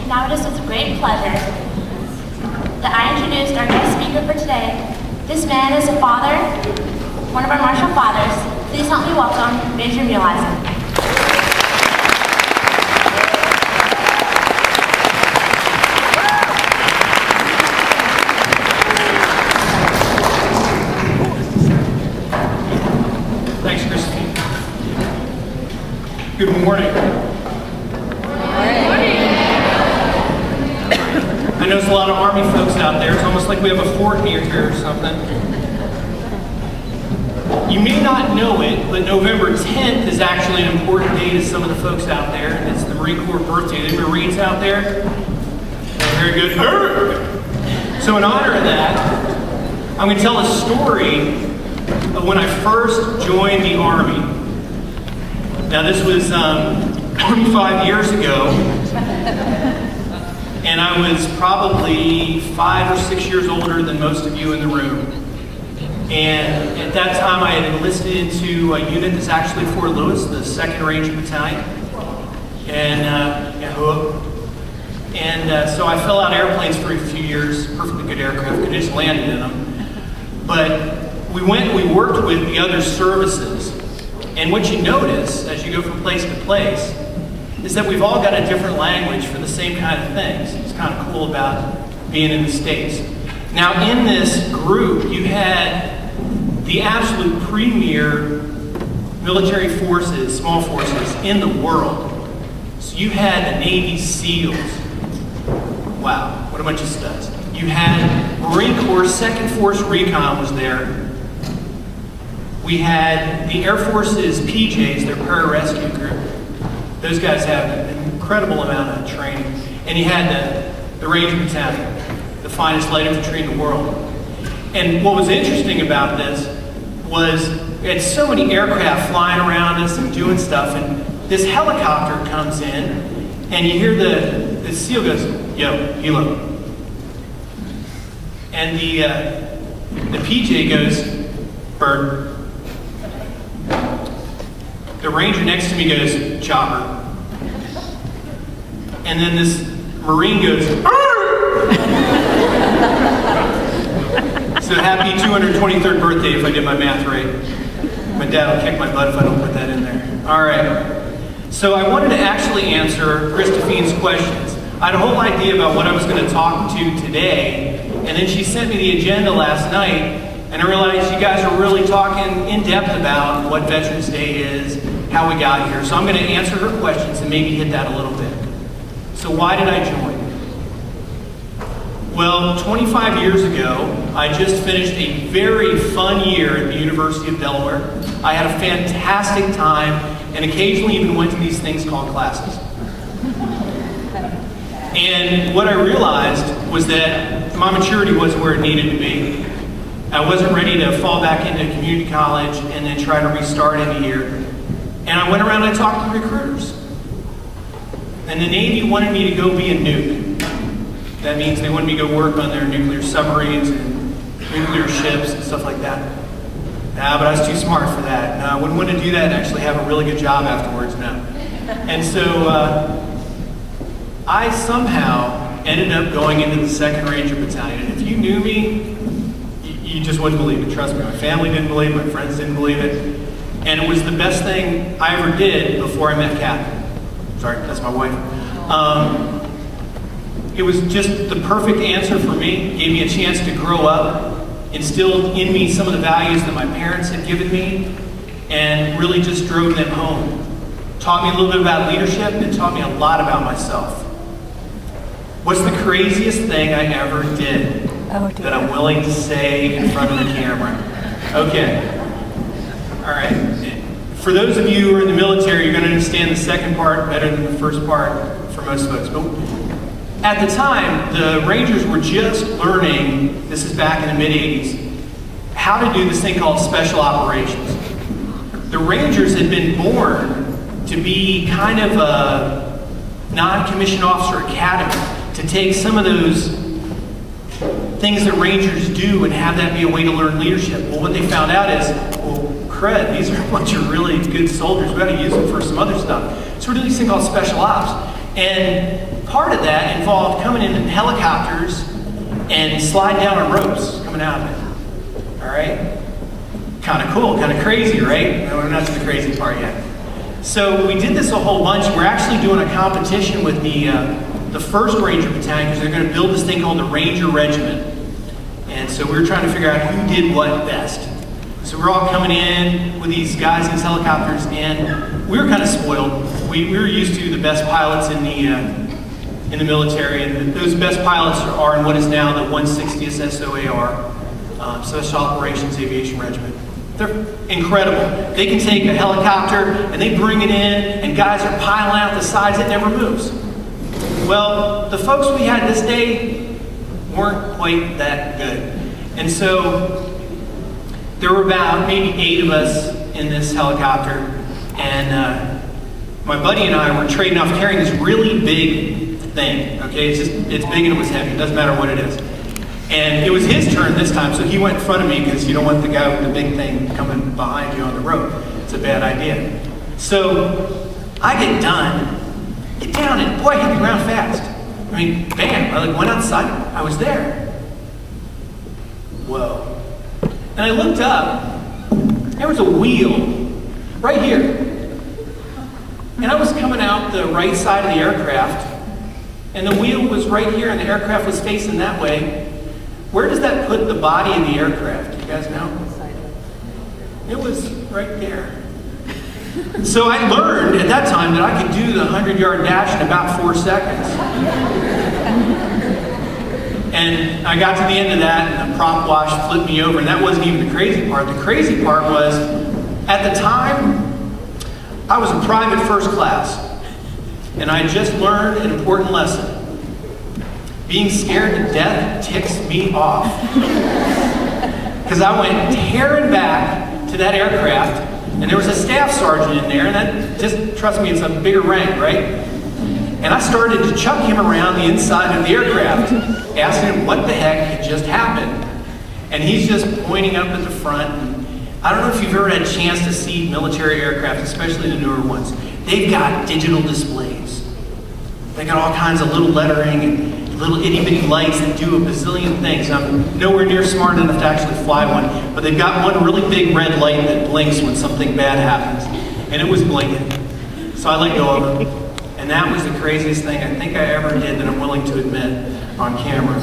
Now it is with great pleasure that I introduced our guest speaker for today. This man is a father, one of our Marshall fathers. Please help me welcome Major Muehleisen. Thanks, Christine. Good morning. I know there's a lot of Army folks out there. It's almost like we have a fort near here or something. You may not know it, but November 10th is actually an important day to some of the folks out there, and it's the Marine Corps birthday. Any Marines out there? Very good. So in honor of that, I'm going to tell a story of when I first joined the Army. Now this was 25 years ago. And I was probably 5 or 6 years older than most of you in the room. And at that time I had enlisted into a unit that's actually Fort Lewis, the 2nd Ranger Battalion. And so I fell out airplanes for a few years, perfectly good aircraft, could have just landed in them. But we worked with the other services. And what you notice as you go from place to place is that we've all got a different language for the same kind of things. It's kind of cool about being in the States. Now in this group, you had the absolute premier military forces, small forces in the world. So you had the Navy SEALs. Wow, what a bunch of studs. You had Marine Corps 2nd Force Recon was there. We had the Air Force's PJs, their pararescue group. Those guys have an incredible amount of training. And you had the Ranger Battalion, the finest light infantry in the world. And what was interesting about this was we had so many aircraft flying around us and doing stuff, and this helicopter comes in, and you hear the SEAL goes, "Yo, helo." And the PJ goes, "Bird." The Ranger next to me goes, "Chopper." And then this Marine goes, "Arr!" So happy 223rd birthday if I did my math right. My dad will kick my butt if I don't put that in there. All right. So I wanted to actually answer Christophine's questions. I had a whole idea about what I was going to talk to today, and then she sent me the agenda last night, and I realized you guys are really talking in depth about what Veterans Day is, how we got here. So I'm going to answer her questions and maybe hit that a little bit. So why did I join? Well, 25 years ago, I just finished a very fun year at the University of Delaware. I had a fantastic time and occasionally even went to these things called classes. And what I realized was that my maturity wasn't where it needed to be. I wasn't ready to fall back into community college and then try to restart in a year. And I went around and I talked to recruiters. And the Navy wanted me to go be a nuke. That means they wanted me to go work on their nuclear submarines and nuclear ships and stuff like that. Nah, but I was too smart for that. No, I wouldn't want to do that and actually have a really good job afterwards, no. And so I somehow ended up going into the 2nd Ranger Battalion. And if you knew me, you just wouldn't believe it. Trust me, my family didn't believe it, my friends didn't believe it. And it was the best thing I ever did before I met Kathy. Sorry, that's my wife. It was just the perfect answer for me. It gave me a chance to grow up, instilled in me some of the values that my parents had given me, and really just drove them home. Taught me a little bit about leadership, and taught me a lot about myself. What's the craziest thing I ever did that I'm willing to say in front of the camera? Okay. All right. For those of you who are in the military, you're going to understand the second part better than the first part for most folks. But at the time, the Rangers were just learning, this is back in the mid-'80s, how to do this thing called special operations. The Rangers had been born to be kind of a non-commissioned officer academy, to take some of those things that Rangers do and have that be a way to learn leadership. Well, what they found out is, well, crud, these are a bunch of really good soldiers. We've got to use them for some other stuff. So we're doing this thing called special ops. And part of that involved coming in helicopters and sliding down on ropes coming out of it. All right? Kind of cool, kind of crazy, right? No, we're not to the crazy part yet. So we did this a whole bunch. We're actually doing a competition with the 1st Ranger Battalion because they're going to build this thing called the Ranger Regiment. And so we were trying to figure out who did what best. So we're all coming in with these guys in these helicopters, and we were kind of spoiled. We were used to the best pilots in the military, and those best pilots are in what is now the 160th SOAR, Special Operations Aviation Regiment. They're incredible. They can take a helicopter and they bring it in, and guys are piling out the sides. It never moves. Well, the folks we had this day weren't quite that good. And so there were about maybe 8 of us in this helicopter, and my buddy and I were trading off carrying this really big thing. Okay, it's big and it was heavy. It doesn't matter what it is. And it was his turn this time, so he went in front of me because you don't want the guy with the big thing coming behind you on the road. It's a bad idea. So I get done, get down, and boy, I hit the ground fast. I mean, bam, I went outside, I was there. Whoa. And I looked up, there was a wheel right here. And I was coming out the right side of the aircraft, and the wheel was right here, and the aircraft was facing that way. Where does that put the body of the aircraft? Do you guys know? It was right there. So I learned at that time that I could do the 100-yard dash in about 4 seconds. And I got to the end of that, and the prop wash flipped me over, and that wasn't even the crazy part. The crazy part was, at the time, I was in private first class, and I just learned an important lesson. Being scared to death ticks me off. Because I went tearing back to that aircraft, and there was a staff sergeant in there, and that, just trust me, it's a bigger rank, right? And I started to chuck him around the inside of the aircraft, asking him what the heck had just happened. And he's just pointing up at the front. And I don't know if you've ever had a chance to see military aircraft, especially the newer ones. They've got digital displays. They got all kinds of little lettering and little itty-bitty lights that do a bazillion things. I'm nowhere near smart enough to actually fly one, but they've got one really big red light that blinks when something bad happens. And it was blinking. So I let go of it. And that was the craziest thing I think I ever did that I'm willing to admit on camera.